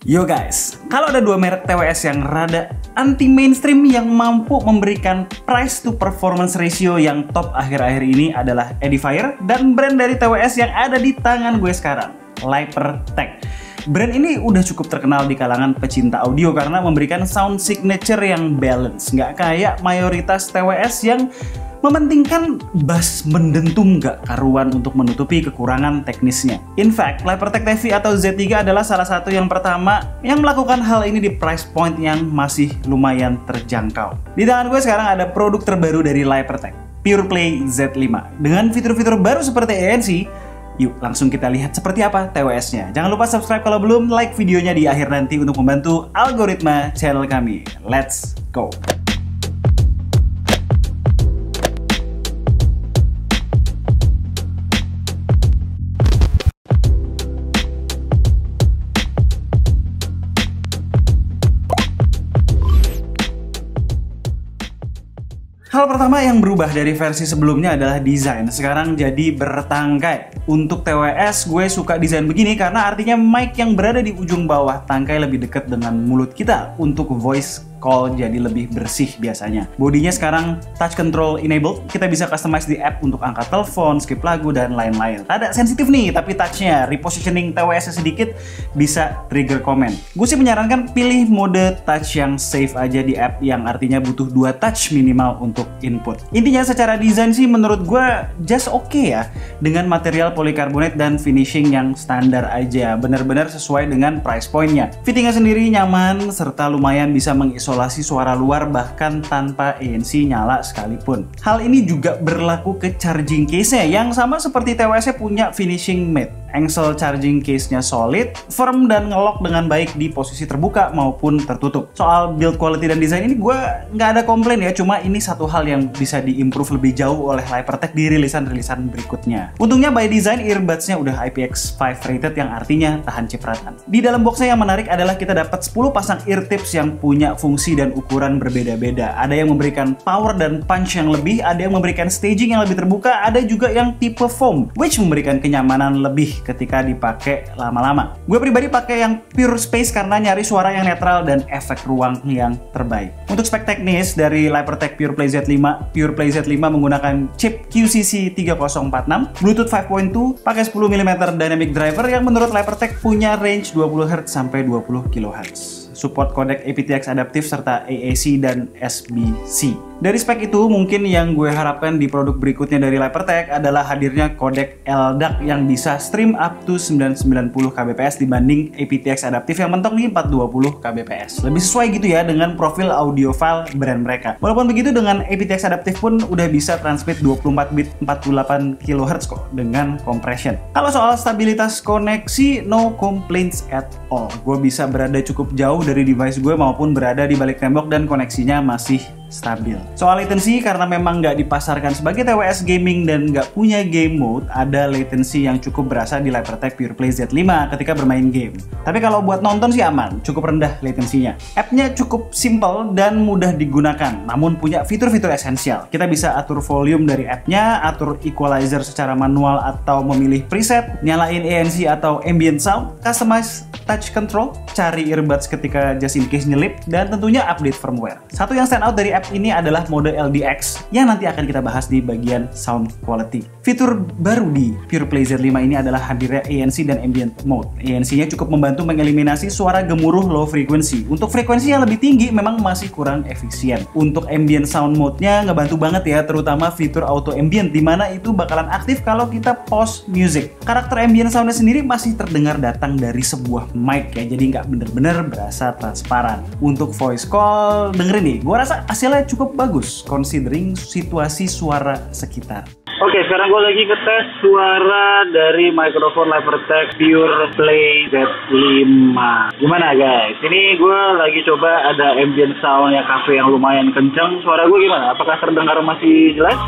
Yo guys, kalau ada dua merek TWS yang rada anti mainstream yang mampu memberikan price to performance ratio yang top akhir-akhir ini adalah Edifier dan brand dari TWS yang ada di tangan gue sekarang, Lypertech. Brand ini udah cukup terkenal di kalangan pecinta audio karena memberikan sound signature yang balance, nggak kayak mayoritas TWS yang mementingkan bass mendentum gak karuan untuk menutupi kekurangan teknisnya. In fact, Lypertech TV atau Z3 adalah salah satu yang pertama yang melakukan hal ini di price point yang masih lumayan terjangkau. Di tangan gue sekarang ada produk terbaru dari Lypertech, PurePlay Z5. Dengan fitur-fitur baru seperti ANC, yuk langsung kita lihat seperti apa TWS-nya. Jangan lupa subscribe kalau belum, like videonya di akhir nanti untuk membantu algoritma channel kami. Let's go! Hal pertama yang berubah dari versi sebelumnya adalah desain. Sekarang jadi bertangkai. Untuk TWS gue suka desain begini karena artinya mic yang berada di ujung bawah tangkai lebih dekat dengan mulut kita. Untuk voice call jadi lebih bersih biasanya. Bodinya sekarang touch control enabled. Kita bisa customize di app untuk angkat telepon, skip lagu, dan lain-lain. Rada sensitif nih, tapi touchnya, repositioning TWS sedikit bisa trigger comment. Gue sih menyarankan pilih mode touch yang safe aja di app, yang artinya butuh 2 touch minimal untuk input. Intinya secara desain sih menurut gue just oke ya, dengan material polikarbonat dan finishing yang standar aja, bener-bener sesuai dengan price point-nya. Fittingnya sendiri nyaman serta lumayan bisa mengisolasi suara luar bahkan tanpa ANC nyala sekalipun. Hal ini juga berlaku ke charging case-nya yang sama seperti TWS-nya punya finishing matte. Engsel charging case-nya solid, firm, dan ngelock dengan baik di posisi terbuka maupun tertutup. Soal build quality dan desain ini gue nggak ada komplain ya, cuma ini satu hal yang bisa diimprove lebih jauh oleh Lypertech di rilisan-rilisan berikutnya. Untungnya by design earbuds-nya udah IPX5 rated yang artinya tahan cipratan. Di dalam box-nya yang menarik adalah kita dapat 10 pasang ear tips yang punya fungsi dan ukuran berbeda-beda. Ada yang memberikan power dan punch yang lebih, ada yang memberikan staging yang lebih terbuka, ada juga yang tipe foam, which memberikan kenyamanan lebih ketika dipakai lama-lama. Gue pribadi pakai yang pure space karena nyari suara yang netral dan efek ruang yang terbaik. Untuk spek teknis dari Lypertech PurePlay Z5, PurePlay Z5 menggunakan chip QCC 3046, Bluetooth 5.2, pakai 10 mm dynamic driver yang menurut Lypertech punya range 20 Hz sampai 20 kHz. Support kodek aptX adaptif serta AAC dan SBC. Dari spek itu, mungkin yang gue harapkan di produk berikutnya dari Lypertech adalah hadirnya kodek LDAC yang bisa stream up to 990 kbps dibanding aptX adaptif yang mentok di 420 kbps. Lebih sesuai gitu ya dengan profil audio file brand mereka. Walaupun begitu, dengan aptX adaptif pun udah bisa transmit 24 bit 48 kHz kok dengan compression. Kalau soal stabilitas koneksi, no complaints at all. Gue bisa berada cukup jauh dari device gue maupun berada di balik tembok dan koneksinya masih stabil. Soal latency, karena memang nggak dipasarkan sebagai TWS gaming dan nggak punya game mode, ada latency yang cukup berasa di Lypertech PurePlay Z5 ketika bermain game. Tapi kalau buat nonton sih aman, cukup rendah latensinya. App-nya cukup simple dan mudah digunakan, namun punya fitur-fitur esensial. Kita bisa atur volume dari app-nya, atur equalizer secara manual atau memilih preset, nyalain ANC atau ambient sound, customize touch control, cari earbuds ketika just in case nyelip, dan tentunya update firmware. Satu yang stand out dari app ini adalah mode LDX yang nanti akan kita bahas di bagian sound quality. Fitur baru di PurePlay Z5 ini adalah hadirnya ANC dan ambient mode. ANC-nya cukup membantu mengeliminasi suara gemuruh low frequency. Untuk frekuensi yang lebih tinggi memang masih kurang efisien. Untuk ambient sound mode-nya ngebantu banget ya, terutama fitur auto ambient, dimana itu bakalan aktif kalau kita pause music. Karakter ambient sound-nya sendiri masih terdengar datang dari sebuah mic ya, jadi nggak bener-bener berasa transparan. Untuk voice call, dengerin nih, gue rasa hasilnya cukup bagus considering situasi suara sekitar. Oke, sekarang gue lagi ngetes suara dari mikrofon Lypertech PurePlay Z5. Gimana guys? Ini gue lagi coba ada ambient soundnya cafe yang lumayan kenceng. Suara gue gimana? Apakah terdengar masih jelas?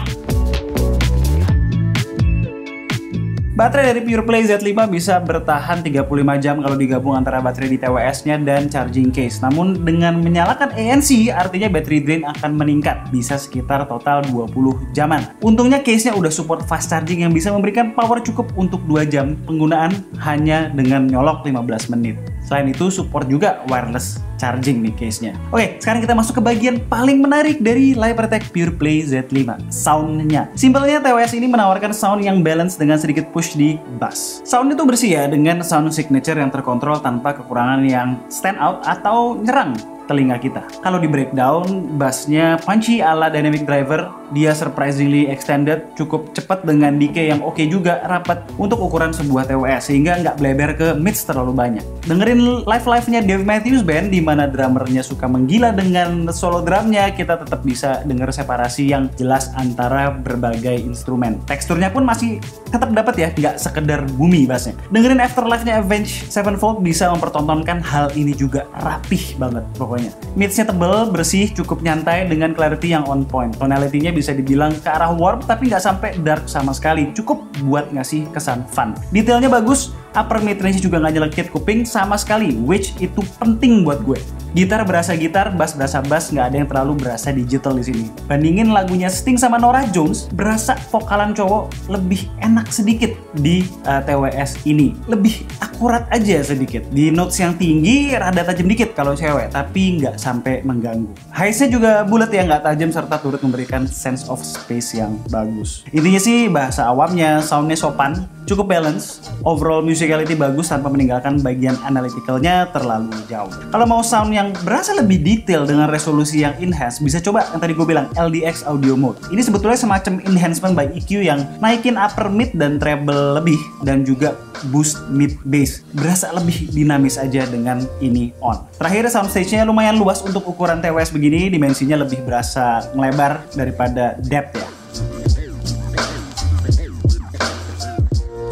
Baterai dari PurePlay Z5 bisa bertahan 35 jam kalau digabung antara baterai di TWS-nya dan charging case. Namun dengan menyalakan ANC, artinya battery drain akan meningkat, bisa sekitar total 20 jaman. Untungnya case-nya udah support fast charging yang bisa memberikan power cukup untuk 2 jam penggunaan hanya dengan nyolok 15 menit. Selain itu support juga wireless charging nih case-nya. Oke, sekarang kita masuk ke bagian paling menarik dari Lipertech PurePlay Z5, sound-nya. Simpelnya TWS ini menawarkan sound yang balance dengan sedikit push di bass. Sound itu bersih ya, dengan sound signature yang terkontrol tanpa kekurangan yang stand out atau nyerang telinga kita. Kalau di breakdown, bassnya punchy ala Dynamic Driver, dia surprisingly extended, cukup cepat dengan decay yang oke juga, rapat untuk ukuran sebuah TWS, sehingga nggak bleber ke mids terlalu banyak. Dengerin live-nya Dave Matthews Band, di mana drummernya suka menggila dengan solo drumnya, kita tetap bisa denger separasi yang jelas antara berbagai instrumen. Teksturnya pun masih tetap dapat ya, nggak sekedar bumi bassnya. Dengerin Afterlife-nya Avenged Sevenfold bisa mempertontonkan hal ini juga, rapih banget pokoknya. Midsnya tebel, bersih, cukup nyantai dengan clarity yang on point. Tonality-nya bisa dibilang ke arah warm tapi nggak sampai dark sama sekali. Cukup buat ngasih kesan fun. Detailnya bagus, upper mid-range juga nggak nyelekit kuping sama sekali, which itu penting buat gue. Gitar berasa gitar, bass berasa bass, nggak ada yang terlalu berasa digital di sini. Bandingin lagunya Sting sama Norah Jones, berasa vokalan cowok lebih enak sedikit di TWS ini. Lebih akurat aja sedikit. Di notes yang tinggi, rada tajam dikit kalau cewek, tapi nggak sampai mengganggu. Highs-nya juga bulat ya, nggak tajam serta turut memberikan sense of space yang bagus. Intinya sih bahasa awamnya, soundnya sopan, cukup balance, overall musicality bagus tanpa meninggalkan bagian analyticalnya terlalu jauh. Kalau mau sound yang berasa lebih detail dengan resolusi yang enhanced, bisa coba yang tadi gue bilang LDX Audio Mode. Ini sebetulnya semacam enhancement by EQ yang naikin upper mid dan treble lebih, dan juga boost mid bass. Berasa lebih dinamis aja dengan ini on. Terakhir, soundstage-nya lumayan luas untuk ukuran TWS begini, dimensinya lebih berasa ngelebar daripada depth ya.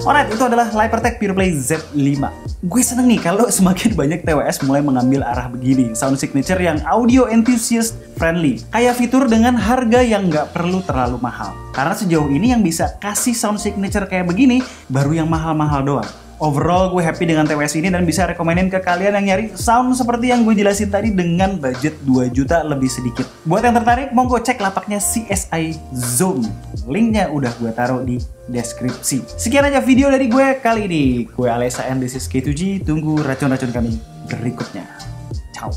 Alright, itu adalah Lipertech PurePlay Z5. Gue seneng nih kalau semakin banyak TWS mulai mengambil arah begini. Sound signature yang audio enthusiast friendly. Kayak fitur dengan harga yang nggak perlu terlalu mahal. Karena sejauh ini yang bisa kasih sound signature kayak begini, baru yang mahal-mahal doang. Overall, gue happy dengan TWS ini dan bisa rekomenin ke kalian yang nyari sound seperti yang gue jelasin tadi dengan budget 2 juta lebih sedikit. Buat yang tertarik, monggo cek lapaknya CSI Zone. Linknya udah gue taruh di deskripsi. Sekian aja video dari gue kali ini. Gue Alessa and this is K2G. Tunggu racun-racun kami berikutnya. Ciao.